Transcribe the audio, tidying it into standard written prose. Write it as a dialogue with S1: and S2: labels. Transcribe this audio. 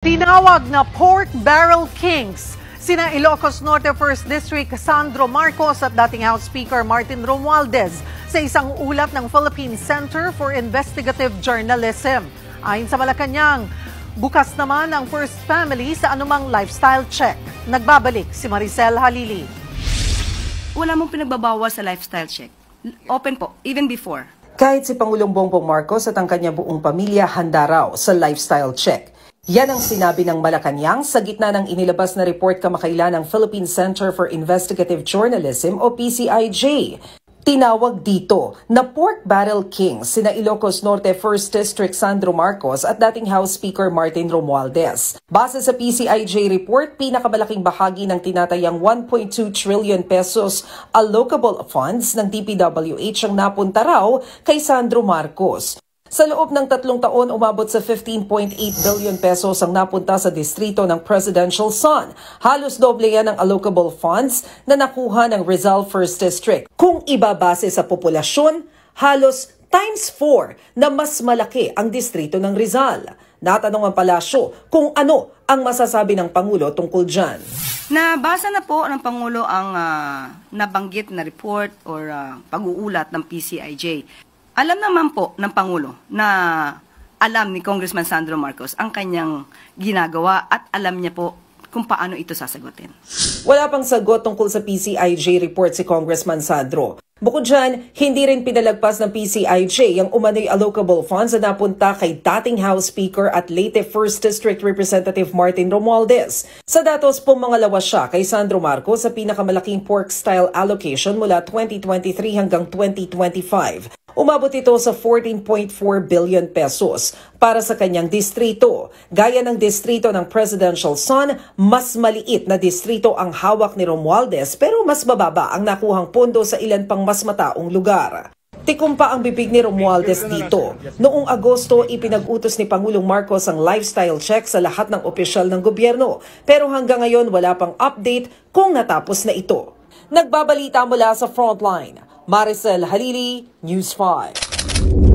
S1: Tinawag na pork barrel kings sina Ilocos Norte 1st District Sandro Marcos at dating House Speaker Martin Romualdez sa isang ulat ng Philippine Center for Investigative Journalism. Ayon sa Malacanang, bukas naman ang first family sa anumang lifestyle check. Nagbabalik si Maricel Halili.
S2: Wala mong pinagbabawa sa lifestyle check. Open po, even before.
S3: Kahit si Pangulong Bongbong Marcos at ang kanya buong pamilya handa raw sa lifestyle check. Yan ang sinabi ng Malacanang sa gitna ng inilabas na report kamakailan ng Philippine Center for Investigative Journalism o PCIJ. Tinawag dito na pork barrel kings sina Ilocos Norte 1st District Sandro Marcos at dating House Speaker Martin Romualdez. Base sa PCIJ report, pinakamalaking bahagi ng tinatayang 1.2 trillion pesos allocable funds ng DPWH ang napunta raw kay Sandro Marcos. Sa loob ng 3 taon, umabot sa 15.8 billion pesos ang napunta sa distrito ng Presidential Son. Halos doble yan ang allocable funds na nakuha ng Rizal 1st District. Kung ibabase sa populasyon, halos times 4 na mas malaki ang distrito ng Rizal. Natanong ang palasyo kung ano ang masasabi ng Pangulo tungkol dyan.
S2: Nabasa na po ng Pangulo ang nabanggit na report or pag-uulat ng PCIJ. Alam naman po ng Pangulo na alam ni Congressman Sandro Marcos ang kanyang ginagawa at alam niya po kung paano ito sasagutin.
S3: Wala pang sagot tungkol sa PCIJ report si Congressman Sandro. Bukod dyan, hindi rin pinalagpas ng PCIJ ang umano'y allocable funds na napunta kay dating House Speaker at Leyte 1st District Representative Martin Romualdez. Sa datos pumangalawa siya kay Sandro Marcos sa pinakamalaking pork-style allocation mula 2023 hanggang 2025. Umabot ito sa 14.4 billion pesos para sa kanyang distrito. Gaya ng distrito ng Presidential Son, mas maliit na distrito ang hawak ni Romualdez pero mas mababa ang nakuhang pondo sa ilan pang mas mataong lugar. Tikumpa ang bibig ni Romualdez dito. Noong Agosto, ipinag-utos ni Pangulong Marcos ang lifestyle check sa lahat ng opisyal ng gobyerno. Pero hanggang ngayon wala pang update kung natapos na ito. Nagbabalita mula sa Frontline, Maricel Halili, News 5.